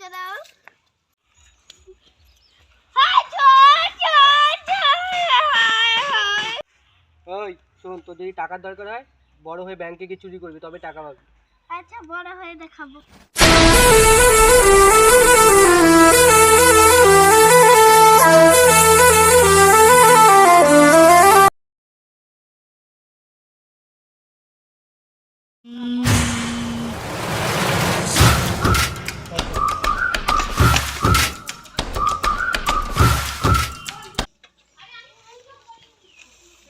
ধাক্কা দাও। ওই শোন, তোর যদি টাকার দরকার হয় বড় হয়ে ব্যাংকে গিয়ে চুরি করবি, তবে টাকা পাবি। আচ্ছা, বড় হয়ে দেখাবো।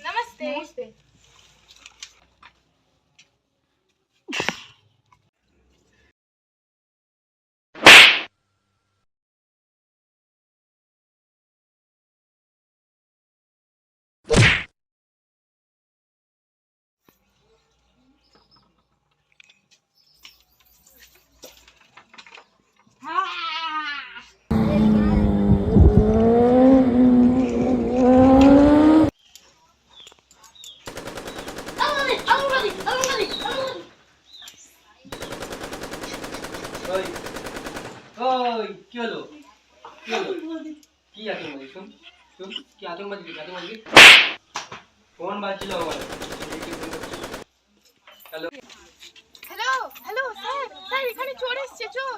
नमस्ते। नमस्ते। ওই ওই কি হলো? কি হলো? কি আতঙ্কবাজি? শুন শুন, কি আতঙ্কবাজি? আতঙ্কবাজি ফোন বাজছিল আমার। Hello hello hello sir sir এখানে চোর এসেছে চোর।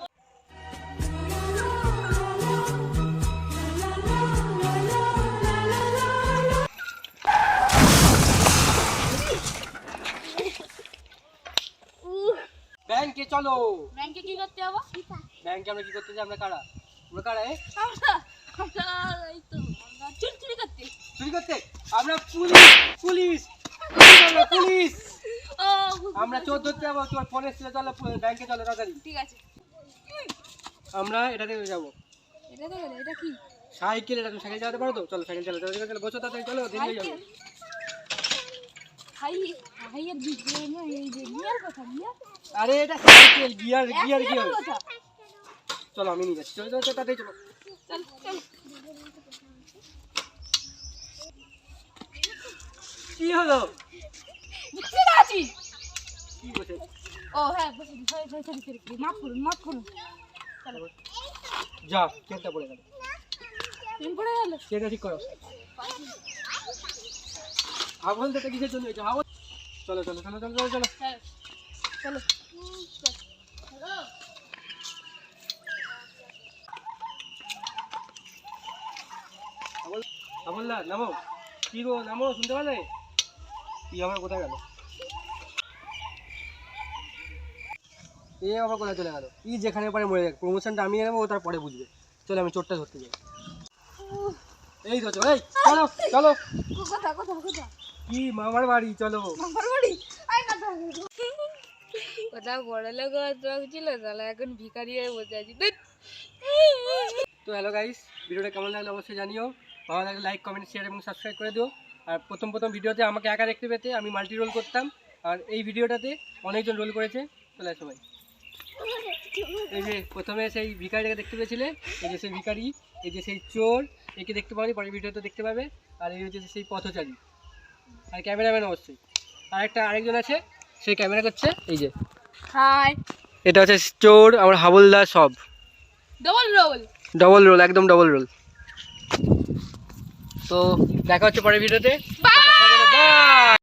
ব্যাংকে চলো। ব্যাংকে কি করতে হবে? ব্যাংকে আমরা কি করতে যাই? আমরা কারা? আমরা কারা? আমরা এই তো আমরা চুরি করতে। চুরি করতে? আমরা পুলিশ। পুলিশ আমরা পুলিশ। ও আমরা চোর ধরতে যাবো। তোর ফোন এসেছিল, চলো ব্যাংকে চলো তাড়াতাড়ি। ঠিক আছে। আমরা এটা থেকে যাবো। এটা দেখো এটা কি? সাইকেল। এটা তুমি সাইকেল চালাতে পারো তো? চলো সাইকেল চালাতে চলো, বসো তাড়াতাড়ি, চলো দেরি হয়ে যাবে। ভাই ভাইয়ের দিকে না এই যে গিয়ার কথা গিয়ার। আরে এটা সাইকেল, গিয়ার গিয়ার কি হবে? কথা। চলো আমি নিয়ে যাচ্ছি, চলো চলো তাড়াতাড়ি চলো। চল চল। কি হলো? বুঝতে আছি। কি বসে? ও হ্যাঁ বসে সরি মাফ করুন। চলো। যা, চেনটা পড়ে গেল। চেন পড়ে গেল। চেনটা ঠিক করো। হাবল তো কিসের জন্য হয়েছে? হাবল। চলো চলো চলো চলো চলো চলো। হ্যাঁ চলো। হ্যালো হাবল, হাবলদার নামো। কি গো, নামো, শুনতে পালে? কি আমার কোথায় গেল? এ আবার কোথায় চলে গেল? ই যেখানে পারে মরে যাক, প্রমোশনটা আমি নেবো, ও তারপরে বুঝবে। চলো আমি চোরটা ধরতে যাই। এই তো চলো, এই চলো চলো। কোথা কি মামার বাড়ি, চলো। মামার বাড়ি? আয় না কোথাও বড় লোক ছিল তাহলে এখন ভিখারি হয়ে বসে আছি। তো হ্যালো গাইস, ভিডিওটা কেমন লাগলো অবশ্যই জানিও। ভালো লাগলে লাইক, কমেন্ট, শেয়ার এবং সাবস্ক্রাইব করে দিও। আর প্রথম ভিডিওতে আমাকে একা দেখতে পেতে আমি মাল্টি রোল করতাম, আর এই ভিডিওটাতে অনেকজন রোল করেছে। চলে আসো ভাই। এই যে প্রথমে সেই ভিখারিটাকে দেখতে পেয়েছিলে, এই যে সেই ভিখারি, এই যে সেই চোর, একে দেখতে পাওনি, পরের ভিডিওতে দেখতে পাবে। আর এই হচ্ছে সেই পথচারী, আর ক্যামেরাম্যান অবশ্যই। আর আরেকজন আছে, সেই ক্যামেরা করছে। এই যে হাই এটা হচ্ছে চোর, আমার হাবলদার, সব ডবল রোল একদম ডবল রোল। তো দেখা হচ্ছে পরের ভিডিওতে। বাই।